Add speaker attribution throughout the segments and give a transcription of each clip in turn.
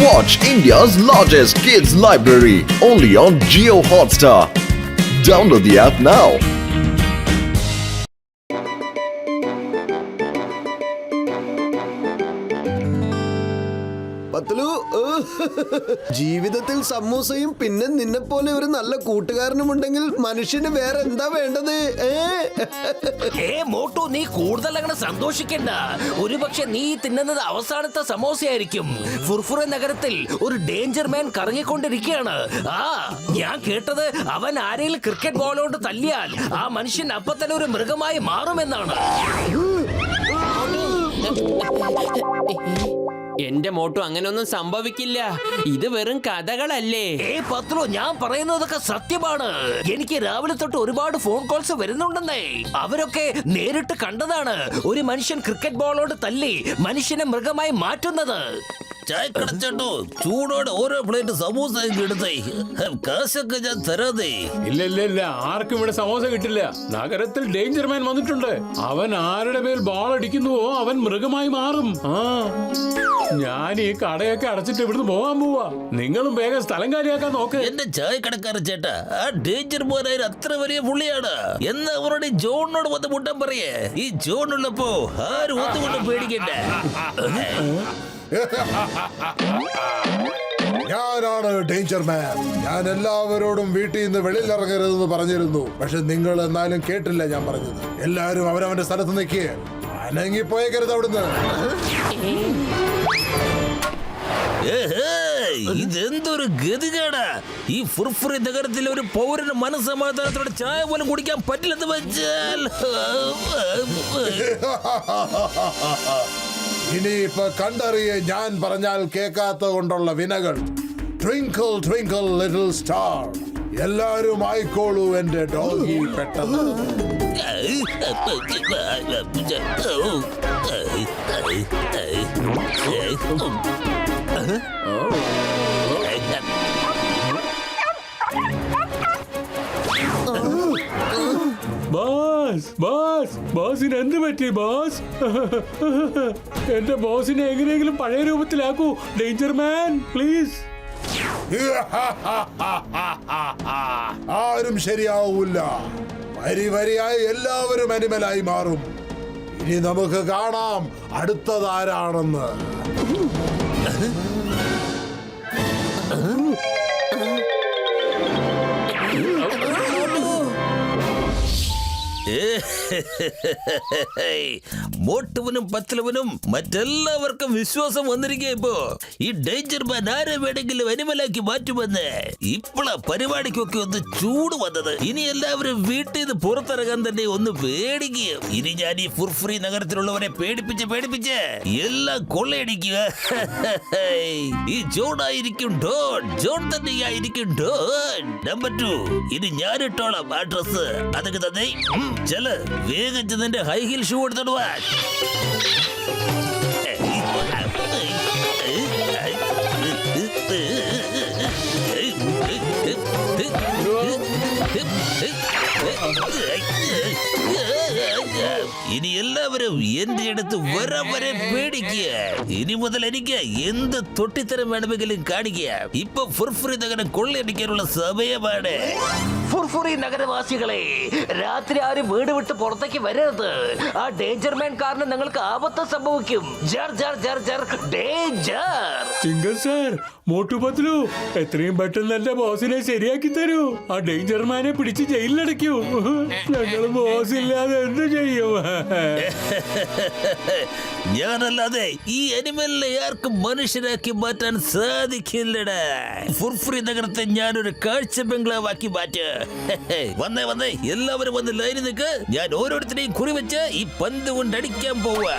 Speaker 1: Watch India's largest kids library only on Jio Hotstar. Download the app now.
Speaker 2: ജീവിതത്തിൽ സമൂസയും പിന്നെ നിന്നെ പോലെ ഒരു നല്ല കൂട്ടുകാരനും ഉണ്ടെങ്കിൽ മനുഷ്യന് വേറെ എന്താ വേണ്ടത്?
Speaker 3: മോട്ടു, നീ കൂടുതൽ അങ്ങനെ സന്തോഷിക്കണ്ട. ഒരുപക്ഷെ നീ തിന്നുന്നത് അവസാനത്തെ സമോസയായിരിക്കും. ഫുർഫുറ നഗരത്തിൽ ഒരു ഡേഞ്ചർ മാൻ കറങ്ങിക്കൊണ്ടിരിക്കുകയാണ്. ഞാൻ കേട്ടത് അവൻ ആരെങ്കിലും ക്രിക്കറ്റ് ബോളോട് തല്ലിയാൽ ആ മനുഷ്യൻ അപ്പൊ തന്നെ ഒരു മൃഗമായി മാറുമെന്നാണ്.
Speaker 4: എന്റെ മോട്ടു, അങ്ങനെയൊന്നും സംഭവിക്കില്ല. ഇത് വെറും കഥകളല്ലേ.
Speaker 3: പത്ലു, ഞാൻ പറയുന്നതൊക്കെ സത്യമാണ്. എനിക്ക് രാവിലെ തൊട്ട് ഒരുപാട് ഫോൺ കോൾസ് വരുന്നുണ്ടെന്നേ. അവരൊക്കെ നേരിട്ട് കണ്ടതാണ് ഒരു മനുഷ്യൻ ക്രിക്കറ്റ് ബോളോട് തല്ലി മനുഷ്യനെ മൃഗമായി മാറ്റുന്നത്.
Speaker 5: ചായക്കടച്ചോ, ചൂടോടെ ഓരോ പ്ലേറ്റ് സമൂസ എടുത്തേ. കാശൊക്കെ ഞാൻ തരാതെ.
Speaker 6: ഇല്ല, ആർക്കും ഇവിടെ സമോസ കിട്ടില്ല. നഗരത്തിൽ ഡേഞ്ചർ മാൻ വന്നിട്ടുണ്ട്. അവൻ ആരുടെ മേൽ ബാൾ അടിക്കുന്നുവോ അവൻ മൃഗമായി മാറും. ഞാൻ ഈ കടയൊക്കെ അടച്ചിട്ട് ഇവിടുന്ന് പോവാൻ പോവാ. നിങ്ങളും വേഗം സ്ഥലം കാര്യമാക്കാൻ നോക്ക്.
Speaker 5: എന്റെ ചായക്കടക്കാരൻ ചേട്ടാ, ആ ഡേഞ്ചർ മോനായ അത്ര വലിയ പുള്ളിയാണ്. എന്ന് അവരുടെ ജോണിനോട് വന്ന് മുട്ടാൻ പറയേ. ഈ ജോണുള്ളപ്പോ ആരും ഒന്നുകൊണ്ടും പേടിക്കണ്ടേ.
Speaker 7: ഞാനാണ് ഡേഞ്ചർ മാൻ. ഞാൻ എല്ലാവരോടും വീട്ടിൽ നിന്ന് വെളിയിലിറങ്ങരുതെന്ന് പറഞ്ഞിരുന്നു. പക്ഷെ നിങ്ങൾ എന്നാലും കേട്ടില്ല ഞാൻ പറഞ്ഞത്. എല്ലാരും അവരവന്റെ സ്ഥലത്ത് നിൽക്കേ. അനങ്ങിപ്പോയേക്കരുത് അവിടുന്ന്.
Speaker 5: ഇതെന്തൊരു ഗതികേടാ. ഈ ഫുർഫുറി നഗരത്തിൽ ഒരു പൗരന് മനസ്സമാധാനത്തോടെ ചായ പോലും കുടിക്കാൻ പറ്റില്ലെന്ന് വെച്ചാൽ
Speaker 7: ഇനിയിപ്പൊ കണ്ടറിയേ ഞാൻ പറഞ്ഞാൽ കേൾക്കാത്ത കൊണ്ടുള്ള വിനകൾ. Twinkle twinkle little star. എല്ലാരും ആയിക്കോളൂ എന്റെ ഡോഗി പെട്ടെന്ന്.
Speaker 6: ബോസിന് എന്ത് പറ്റി ബോസ്? എന്റെ ബോസിനെ എങ്ങനെയെങ്കിലും പഴയ രൂപത്തിലാക്കൂ ഡേഞ്ചർ മാൻ, പ്ലീസ്.
Speaker 7: ആരും ശരിയാവൂല. വരിയായി എല്ലാവരും അനിമലായി മാറും. ഇനി നമുക്ക് കാണാം അടുത്തതാരാണെന്ന്.
Speaker 5: മോട്ടുവിനും പത്തലവനും മറ്റെല്ലാവർക്കും വിശ്വാസം വന്നിരിക്കുക. ഇപ്പോ ഈ ഡേഞ്ചർ മാൻ ആരെ വേണമെങ്കിലും അനിമലാക്കി മാറ്റുമെന്ന്. ഇപ്പോഴാ പരിപാടിക്കൊക്കെ ഒന്ന് ചൂട് വന്നത്. ഇനി എല്ലാവരും വീട്ടിൽ നിന്ന് പുറത്തിറങ്ങാൻ തന്നെ ഒന്ന് പേടിക്കുക. ഇനി ഞാൻ ഈ ഫുർഫുറി നഗരത്തിലുള്ളവരെ പേടിപ്പിച്ച് എല്ലാം കൊള്ളയടിക്കുക. ഈ ജോണായിരിക്കും ഡോൺ. ജോൺ തന്നെയായിരിക്കും ഡോൺ. നമ്പർ 2, ഇനി ഞാനിട്ടോളാം ആ ഡ്രസ്. അതൊക്കെ തന്നെ ചെല്. വേഗം ചെന്നെ ഹൈ ഹീൽ ഷൂ എടുത്തോടുവാ. ഇനി എല്ലാവരും എന്റെ അടുത്ത് വരെ പേടിക്കുക. ഇനി മുതൽ എനിക്ക് എന്ത് തൊട്ടിത്തരം വേണമെങ്കിലും കാണിക്കുക. ഇപ്പൊ ഫുർഫുറി നഗരം കൊള്ളയടിക്കാനുള്ള സമയമാണ്.
Speaker 3: ഫുർഫുറി നഗരവാസികളെ, രാത്രി ആരും വീട് വിട്ട് പുറത്തേക്ക് വരരുത്. ആ ഡേഞ്ചർ മാൻ കാരണം നിങ്ങൾക്ക് ആപത്ത് സംഭവിക്കും.
Speaker 6: സിംഗർ സാർ, മോട്ടു പത്ലു, എത്രയും പെട്ടെന്ന് എന്റെ ബോസിനെ ശരിയാക്കി തരൂ. ആ ഡേഞ്ചർ മാനെ പിടിച്ച് ജയിലിലടയ്ക്കൂ. ഞങ്ങൾ ബോസ് ഇല്ലാതെ എന്ത് ചെയ്യും?
Speaker 5: ഞാനല്ലാതെ ഈ അനിമലിനെ ആർക്കും മനുഷ്യരാക്കി മാറ്റാൻ സാധിക്കില്ലടാ. ഫുർഫുറി നഗരത്തെ ഞാനൊരു കാഴ്ച ബംഗ്ലാവാക്കി മാറ്റ്. വന്നേ എല്ലാവരും വന്ന് ലൈനിൽ നിൽക്ക്. ഞാൻ ഓരോരുത്തരെയും കുറിവെച്ച് ഈ പന്ത് കൊണ്ട് അടിക്കാൻ പോവാ.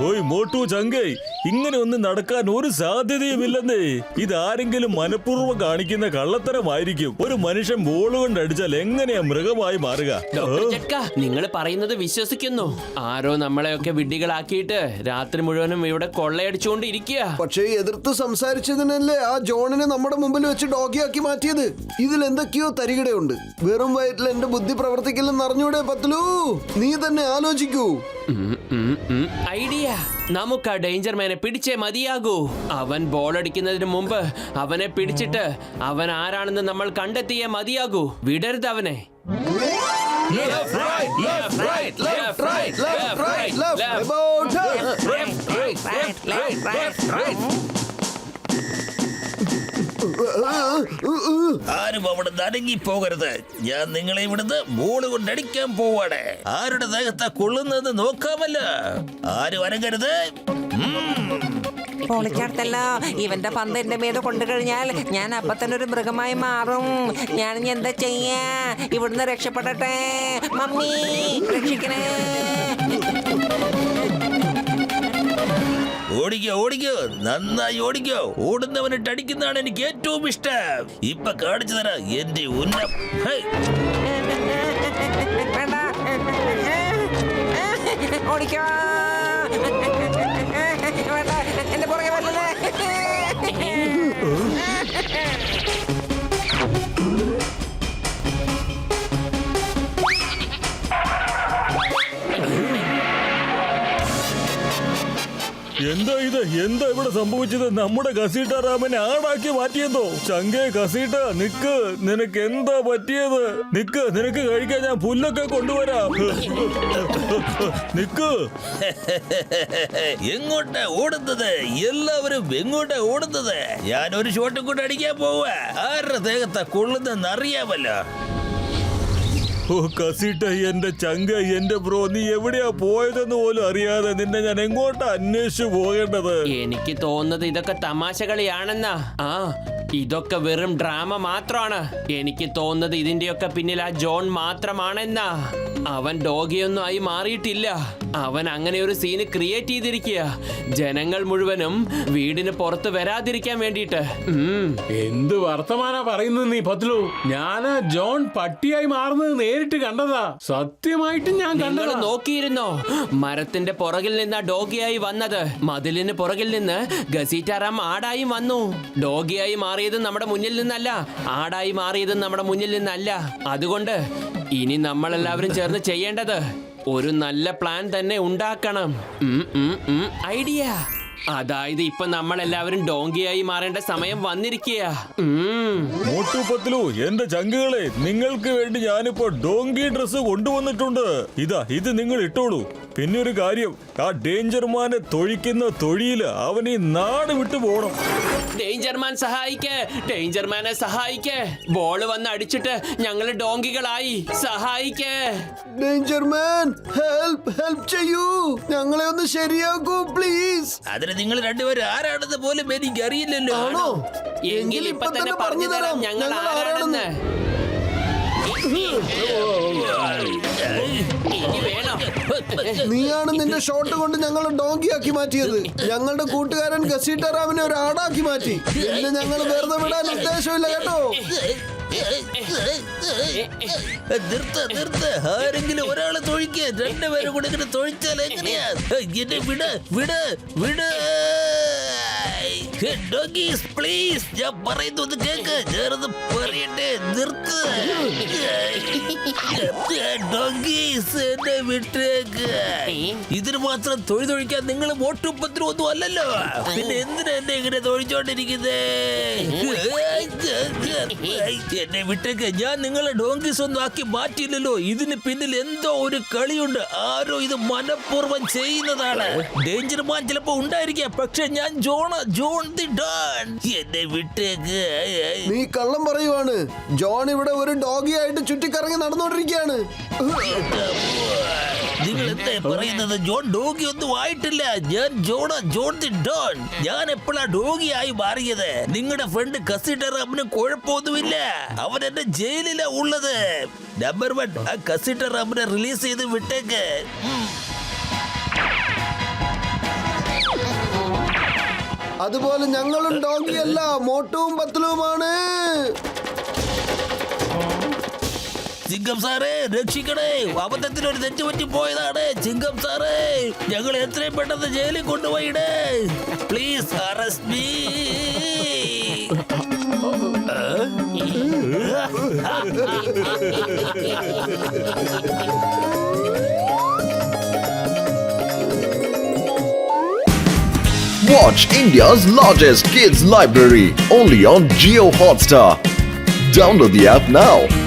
Speaker 8: ഓയ് മോട്ടു ചങ്കേ, ഇങ്ങനെ ഒന്നും നടക്കാൻ ഒരു സാധ്യതയുമില്ലെന്നേ. ഇതാരെങ്കിലും മനഃപൂർവ്വം കാണിക്കുന്ന കള്ളത്തരമായിരിക്കും. ഒരു മനുഷ്യൻ ബോൾ കൊണ്ട് അടിച്ചാൽ എങ്ങനെയാ മൃഗമായി മാറുക?
Speaker 4: ഡോക്ടർ ജഡ്ക, നിങ്ങൾ പറയുന്നത് വിശ്വസിക്കുന്നു. ആരോ നമ്മളെയൊക്കെ വിഡ്ഢികളാക്കിയിട്ട് രാത്രി മുഴുവനും ഇവിടെ കൊള്ളയടിച്ചുകൊണ്ട് ഇരിക്കുക.
Speaker 2: പക്ഷേ എതിർത്ത് സംസാരിച്ചതിനല്ലേ ആ ജോണിനെ നമ്മുടെ മുമ്പിൽ വെച്ച് ഡോഗിയാക്കി മാറ്റിയത്. ഇതിൽ എന്തൊക്കെയോ തരികിടയുണ്ട്. വെറും വയറ്റിൽ എന്റെ ബുദ്ധി പ്രവർത്തിക്കില്ലെന്ന് അറിഞ്ഞൂടെ പത്ലു? നീ തന്നെ ആലോചിക്കൂ.
Speaker 4: ഐഡിയ. നമുക്ക് ആ ഡേഞ്ചർമാനെ പിടിച്ചേ മതിയാകൂ. അവൻ ബോൾ അടിക്കുന്നതിന് മുമ്പ് അവനെ പിടിച്ചിട്ട് അവൻ ആരാണെന്ന് നമ്മൾ കണ്ടെത്തിയേ മതിയാകൂ. വിടരുത് അവനെ.
Speaker 5: ആരും അവിടെ നടുങ്ങി പോകരുത്. ഞാൻ നിങ്ങളെ ഇവിടുന്ന് ബോള് കൊണ്ടടിക്കാൻ പോവാണ്. ആരുടെ ദേഹത്താ കൊള്ളുന്നത് നോക്കാമല്ലോ. ആരും അനങ്ങരുത്.
Speaker 9: പൊളിച്ചടുത്തല്ലോ. ഇവന്റെ പന്ത് എന്റെ മീത് കൊണ്ടു കഴിഞ്ഞാൽ ഞാൻ അപ്പൊ തന്നെ ഒരു മൃഗമായി മാറും. ഞാൻ ഇനി എന്താ ചെയ്യാ? ഇവിടുന്ന് രക്ഷപ്പെടട്ടെ. മമ്മി രക്ഷിക്കണേ.
Speaker 5: ഓടിക്കോ ഓടിക്കോ, നന്നായി ഓടിക്കോ. ഓടുന്നവനിട്ട് അടിക്കുന്നതാണ് എനിക്ക് ഏറ്റവും ഇഷ്ടം. ഇപ്പൊ കാണിച്ചു തരാം എന്റെ ഉന്നം.
Speaker 9: വേണ്ട, ഓടിക്കോ. വേണ്ട, എന്റെ പുറകെ വല്ലല്ലേ.
Speaker 8: എന്താ ഇത്? എന്താ ഇവിടെ സംഭവിച്ചത്? നമ്മുടെ കസീട്ടാറാമനെ ആടാക്കി മാറ്റിയെന്നോ? ചങ്കേ കസീട്ട, നിക്ക്. നിനക്ക് എന്താ പറ്റിയത്? നിക്ക്, നിനക്ക് കഴിക്കാൻ ഞാൻ പുല്ലൊക്കെ കൊണ്ടുവരാം. നിക്ക്.
Speaker 5: എങ്ങോട്ടാ ഓടുന്നത്? എല്ലാവരും എങ്ങോട്ടാ ഓടുന്നത്? ഞാൻ ഒരു ഷോട്ടും കൂടെ അടിക്കാൻ പോവാ. ആരുടെ ദേഹത്താ കൊള്ളുന്നെന്ന് അറിയാമല്ലോ.
Speaker 8: ഓ കസീട്ട, എന്റെ ചങ്ക, എന്റെ ബ്രോ, നീ എവിടെയാ പോയതെന്ന് പോലും അറിയാതെ നിന്നെ ഞാൻ എങ്ങോട്ടാ അന്വേഷിച്ചു പോകേണ്ടത്?
Speaker 4: എനിക്ക് തോന്നുന്നത് ഇതൊക്കെ തമാശ കളിയാണെന്നാ. ആ, ഇതൊക്കെ വെറും ഡ്രാമ മാത്രമാണ്. എനിക്ക് തോന്നുന്നത് ഇതിന്റെയൊക്കെ പിന്നിൽ ആ ജോൺ മാത്രമാണെന്നാ. അവൻ ഡോഗിയൊന്നും ആയി മാറിയിട്ടില്ല. അവൻ അങ്ങനെ ഒരു സീന് ക്രിയേറ്റ് ചെയ്തിരിക്കുക, ജനങ്ങൾ മുഴുവനും വീടിന് പുറത്ത് വരാതിരിക്കാൻ വേണ്ടിട്ട്.
Speaker 6: എന്ത് വർത്തമാനാ പറയുന്നത് നീ പത്ലു? ഞാനാ ജോൺ പട്ടിയായി മാറുന്നത് നേരിട്ട് കണ്ടതാ. സത്യമായിട്ടും ഞാൻ
Speaker 4: നിങ്ങൾ
Speaker 6: കണ്ടതാ.
Speaker 4: നോക്കിയിരുന്നോ? മരത്തിന്റെ പുറകിൽ നിന്നാ ഡോഗിയായി വന്നത്. മതിലിന് പുറകിൽ നിന്ന് ഗസീറ്റാറാം ആടായി വന്നു. ഡോഗിയായി മാറിയത് നമ്മുടെ മുന്നിൽ നിന്നല്ല, ആടായി മാറിയത് നമ്മുടെ മുന്നിൽ നിന്നല്ല. അതുകൊണ്ട് ഇനി നമ്മളെല്ലാവരും ചേർന്ന് ചെയ്യേണ്ടത് ഒരു നല്ല പ്ലാൻ തന്നെ ഉണ്ടാക്കണം. ഐഡിയ. അതായത് ഇപ്പൊ നമ്മളെല്ലാവരും ഡോങ്കിയായി മാറേണ്ട സമയം വന്നിരിക്കുക.
Speaker 8: മോട്ടു പത്ലു, എന്റെ ചങ്കുകളെ, നിങ്ങൾക്ക് വേണ്ടി ഞാനിപ്പോ ഡോങ്കി ഡ്രസ് കൊണ്ടുവന്നിട്ടുണ്ട്. ഇതാ, ഇത് നിങ്ങൾ ഇട്ടോളൂ. പിന്നെ ഒരു കാര്യം, ആ ഡേഞ്ചർമാനെ തൊഴിക്കുന്ന തൊഴിയില് അവൻ ഈ നാട് വിട്ടു പോകണം.
Speaker 4: ഡേഞ്ചർമാൻ സഹായിക്കേ, ഡേഞ്ചർമാനെ സഹായിക്കേ. ബോള് വന്ന് അടിച്ചിട്ട് ഞങ്ങള് ഡോങ്കികളായി. സഹായിക്കേ
Speaker 2: ഡേഞ്ചർമാൻ, ഹെൽപ്പ്, ഹെൽപ്പ് ചെയ്യൂ. ഞങ്ങളെ ഒന്ന് ശരിയാക്കൂ പ്ലീസ്.
Speaker 5: അതിന് നിങ്ങൾ രണ്ടുപേരും ആരാണെന്ന് പോലും എനിക്ക് അറിയില്ലല്ലോ.
Speaker 2: ആണോ?
Speaker 4: എങ്കിൽ ഇപ്പൊ തന്നെ പറഞ്ഞു തരാം ഞങ്ങൾ ആരാണെന്ന്. ഇനി വേണം.
Speaker 2: നീയാണ് നിന്റെ ഷോട്ട് കൊണ്ട് ഞങ്ങളെ ഡോങ്കിയാക്കി മാറ്റിയത്. ഞങ്ങളുടെ കൂട്ടുകാരൻ ഗസീട്ടറാമിനെ ഒരു ആടാക്കി മാറ്റി. പിന്നെ ഞങ്ങൾ വെറുതെ വിടാൻ ഉദ്ദേശമില്ല കേട്ടോ.
Speaker 5: നിർത്ത് നിർത്ത്. ആരെങ്കിലും ഒരാളെ തൊഴിക്കുക. രണ്ടുപേരും കൂടെ ഇങ്ങനെ തൊഴിച്ചാൽ എങ്ങനെയാ? എന്നെ വിട് വിട് വിട്. ഡോഗീസ് പ്ലീസ്, ഞാൻ പറയുന്നത് കേക്ക്. ഞാനത് പറയട്ടെ. നിർത്ത് ഡോഗീസ്, എന്നെ വിട്ടേക്ക്. ഇതിന് മാത്രം തൊഴിക്കാൻ നിങ്ങൾ വോട്ടുപ്പത്തിനും ഒന്നും അല്ലല്ലോ. പിന്നെ എന്തിനാ എന്നെ ഇങ്ങനെ തൊഴിച്ചോണ്ടിരിക്കുന്നേ? എന്നെ വിട്ടേക്ക്. ഞാൻ നിങ്ങളെ ഡോങ്കീസ് ഒന്നും ആക്കി മാറ്റിയില്ലല്ലോ. ഇതിന് പിന്നിൽ എന്തോ ഒരു കളിയുണ്ട്. ആരോ ഇത് മനഃപൂർവ്വം ചെയ്യുന്നതാണ്. ഡേഞ്ചർമാൻ ചിലപ്പോ ഉണ്ടായിരിക്കാം, പക്ഷെ ഞാൻ ജോൺ ദി ഡോൺ. എന്നെ വിട്ടേക്ക്.
Speaker 2: നീ കള്ളം പറയുവാണ്. ജോൺ ഇവിടെ ഒരു ഡോഗിയായിട്ട് ചുറ്റിക്കറങ്ങി നടന്നുകൊണ്ടിരിക്കുകയാണ്.
Speaker 5: നിങ്ങൾ എന്താ പറയുന്നത്? ജോൺ ഡോഗി ഒന്നും ആയിട്ടില്ല. ഞാൻ ജോൺ ദി ഡോൺ. ഞാൻ എപ്പോഴാ ഡോഗിയായി മാറിയത്? നിങ്ങളുടെ ഫ്രണ്ട് കസിട്ടറാമിന് കുഴപ്പമൊന്നുമില്ല. അവൻ എന്റെ ജയിലിലാ ഉള്ളത്. നമ്പർ 1, ആ കസിട്ടറാമിനെ റിലീസ് ചെയ്ത് വിട്ടേക്ക്.
Speaker 2: അതുപോലെ ഞങ്ങളും ഡോഗിയല്ല, മോട്ടുവും പത്ലുവുമാണ്.
Speaker 5: ചിങ്കം സാറേ രക്ഷിക്കണേ, അബദ്ധത്തിൽ ഒരു തെറ്റ് പറ്റി പോയതാണ്. ചിങ്കം സാറേ, ഞങ്ങൾ എത്രയും പെട്ടെന്ന് ജയിലിൽ കൊണ്ടുപോയിടേ. Please arrest me.
Speaker 1: Watch India's largest kids library only on Jio Hotstar. Download the app now.